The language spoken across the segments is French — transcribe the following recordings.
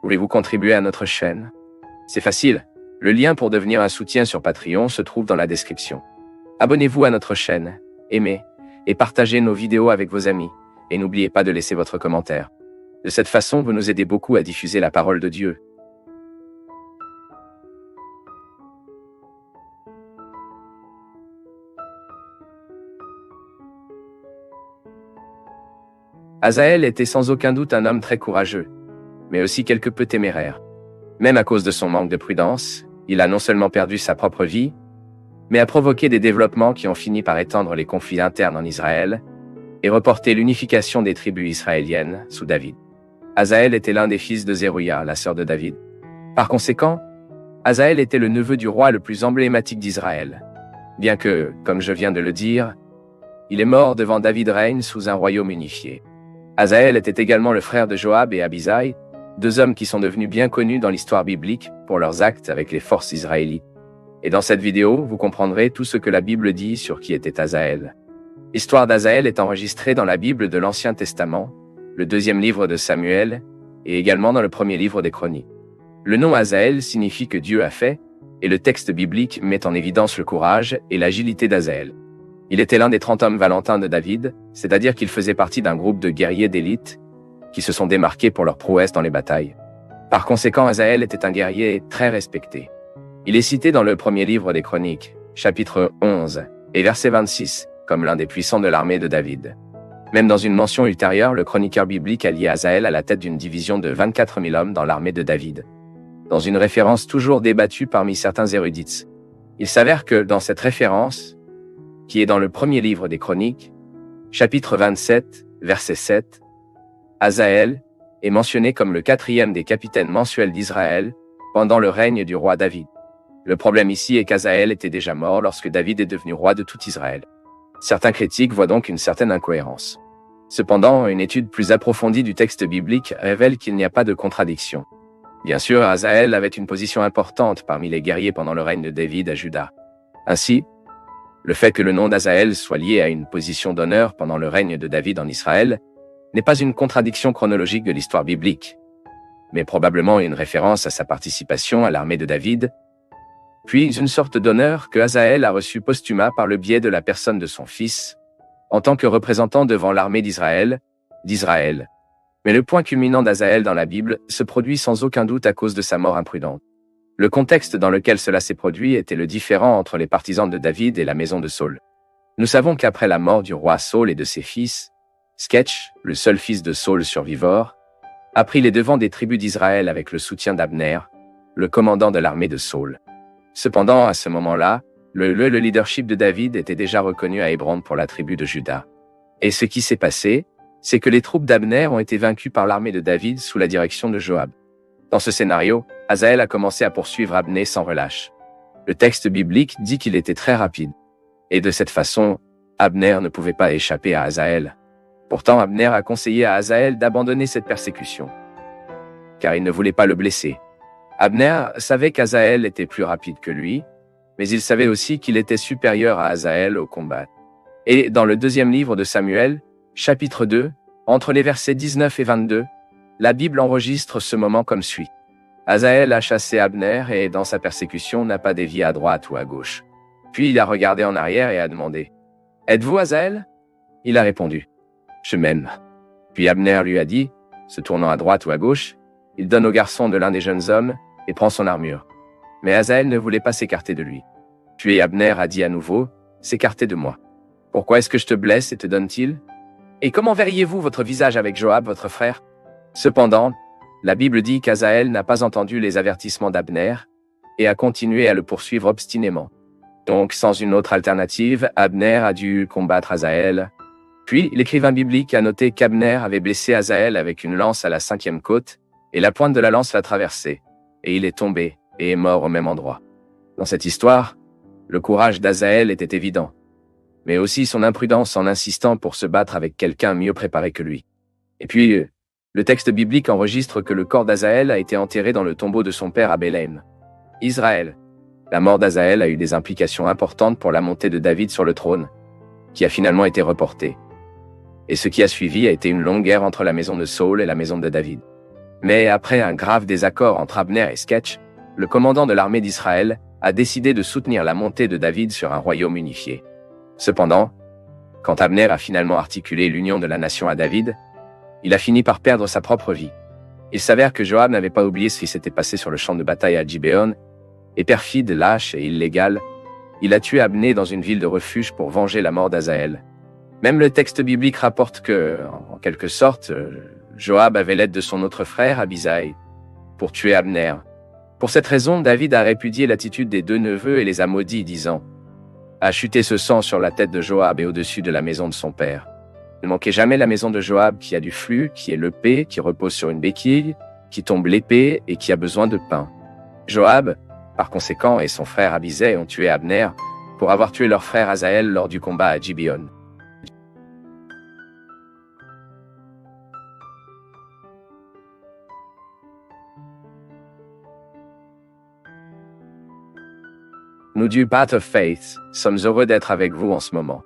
Voulez-vous contribuer à notre chaîne? C'est facile. Le lien pour devenir un soutien sur Patreon se trouve dans la description. Abonnez-vous à notre chaîne, aimez et partagez nos vidéos avec vos amis, et n'oubliez pas de laisser votre commentaire. De cette façon, vous nous aidez beaucoup à diffuser la parole de Dieu. Hazaël était sans aucun doute un homme très courageux, mais aussi quelque peu téméraire. Même à cause de son manque de prudence, il a non seulement perdu sa propre vie, mais a provoqué des développements qui ont fini par étendre les conflits internes en Israël et reporter l'unification des tribus israéliennes sous David. Hazaël était l'un des fils de Zeruïa, la sœur de David. Par conséquent, Hazaël était le neveu du roi le plus emblématique d'Israël, bien que, comme je viens de le dire, il est mort devant David règne sous un royaume unifié. Hazaël était également le frère de Joab et Abisai, deux hommes qui sont devenus bien connus dans l'histoire biblique pour leurs actes avec les forces israélites. Et dans cette vidéo, vous comprendrez tout ce que la Bible dit sur qui était Hazaël. L'histoire d'Hazaël est enregistrée dans la Bible de l'Ancien Testament, le deuxième livre de Samuel, et également dans le premier livre des Chroniques. Le nom Hazaël signifie que Dieu a fait, et le texte biblique met en évidence le courage et l'agilité d'Hazaël. Il était l'un des 30 hommes valentins de David, c'est-à-dire qu'il faisait partie d'un groupe de guerriers d'élite qui se sont démarqués pour leur prouesse dans les batailles. Par conséquent, Hazaël était un guerrier très respecté. Il est cité dans le premier livre des Chroniques, chapitre 11 et verset 26, comme l'un des puissants de l'armée de David. Même dans une mention ultérieure, le chroniqueur biblique a lié Hazaël à la tête d'une division de 24 000 hommes dans l'armée de David, dans une référence toujours débattue parmi certains érudits. Il s'avère que dans cette référence, qui est dans le premier livre des Chroniques, chapitre 27, verset 7, Hazaël est mentionné comme le 4e des capitaines mensuels d'Israël pendant le règne du roi David. Le problème ici est qu'Hazaël était déjà mort lorsque David est devenu roi de tout Israël. Certains critiques voient donc une certaine incohérence. Cependant, une étude plus approfondie du texte biblique révèle qu'il n'y a pas de contradiction. Bien sûr, Hazaël avait une position importante parmi les guerriers pendant le règne de David à Juda. Ainsi, le fait que le nom d'Hazaël soit lié à une position d'honneur pendant le règne de David en Israël n'est pas une contradiction chronologique de l'histoire biblique, mais probablement une référence à sa participation à l'armée de David, puis une sorte d'honneur que Hazaël a reçu posthumément par le biais de la personne de son fils, en tant que représentant devant l'armée d'Israël. Mais le point culminant d'Hazaël dans la Bible se produit sans aucun doute à cause de sa mort imprudente. Le contexte dans lequel cela s'est produit était le différend entre les partisans de David et la maison de Saul. Nous savons qu'après la mort du roi Saul et de ses fils, Sketch, le seul fils de Saul survivant, a pris les devants des tribus d'Israël avec le soutien d'Abner, le commandant de l'armée de Saul. Cependant, à ce moment-là, le leadership de David était déjà reconnu à Hébron pour la tribu de Juda. Et ce qui s'est passé, c'est que les troupes d'Abner ont été vaincues par l'armée de David sous la direction de Joab. Dans ce scénario, Hazaël a commencé à poursuivre Abner sans relâche. Le texte biblique dit qu'il était très rapide. Et de cette façon, Abner ne pouvait pas échapper à Hazaël. Pourtant, Abner a conseillé à Hazaël d'abandonner cette persécution, car il ne voulait pas le blesser. Abner savait qu'Hazaël était plus rapide que lui, mais il savait aussi qu'il était supérieur à Hazaël au combat. Et dans le deuxième livre de Samuel, chapitre 2, entre les versets 19 et 22, la Bible enregistre ce moment comme suit. Hazaël a chassé Abner et, dans sa persécution, n'a pas dévié à droite ou à gauche. Puis il a regardé en arrière et a demandé « Êtes-vous Hazaël » Il a répondu « Je m'aime ». Puis Abner lui a dit, se tournant à droite ou à gauche, il donne au garçon de l'un des jeunes hommes et prend son armure. Mais Hazaël ne voulait pas s'écarter de lui. Puis Abner a dit à nouveau « S'écarter de moi. Pourquoi est-ce que je te blesse et te donne-t-il ? Et comment verriez-vous votre visage avec Joab, votre frère ?» Cependant, la Bible dit qu'Hazaël n'a pas entendu les avertissements d'Abner et a continué à le poursuivre obstinément. Donc, sans une autre alternative, Abner a dû combattre Hazaël. Puis, l'écrivain biblique a noté qu'Abner avait blessé Hazaël avec une lance à la 5e côte, et la pointe de la lance l'a traversé, et il est tombé et est mort au même endroit. Dans cette histoire, le courage d'Hazaël était évident, mais aussi son imprudence en insistant pour se battre avec quelqu'un mieux préparé que lui. Et puis, le texte biblique enregistre que le corps d'Hazaël a été enterré dans le tombeau de son père à Bethléem, Israël. La mort d'Hazaël a eu des implications importantes pour la montée de David sur le trône, qui a finalement été reportée. Et ce qui a suivi a été une longue guerre entre la maison de Saul et la maison de David. Mais après un grave désaccord entre Abner et Sketch, le commandant de l'armée d'Israël a décidé de soutenir la montée de David sur un royaume unifié. Cependant, quand Abner a finalement articulé l'union de la nation à David, il a fini par perdre sa propre vie. Il s'avère que Joab n'avait pas oublié ce qui s'était passé sur le champ de bataille à Gibéon, et perfide, lâche et illégal, il a tué Abner dans une ville de refuge pour venger la mort d'Asaël. Même le texte biblique rapporte que, en quelque sorte, Joab avait l'aide de son autre frère, Abisai, pour tuer Abner. Pour cette raison, David a répudié l'attitude des deux neveux et les a maudits, disant « A chuté ce sang sur la tête de Joab et au-dessus de la maison de son père. Ne manquez jamais la maison de Joab qui a du flux, qui est l'épée, qui repose sur une béquille, qui tombe l'épée et qui a besoin de pain. » Joab, par conséquent, et son frère Abisai ont tué Abner pour avoir tué leur frère Asaël lors du combat à Gibéon. Nous du Path of Faith sommes heureux d'être avec vous en ce moment.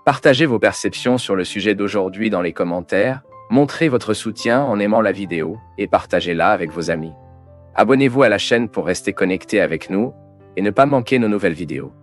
Partagez vos perceptions sur le sujet d'aujourd'hui dans les commentaires, montrez votre soutien en aimant la vidéo et partagez-la avec vos amis. Abonnez-vous à la chaîne pour rester connecté avec nous et ne pas manquer nos nouvelles vidéos.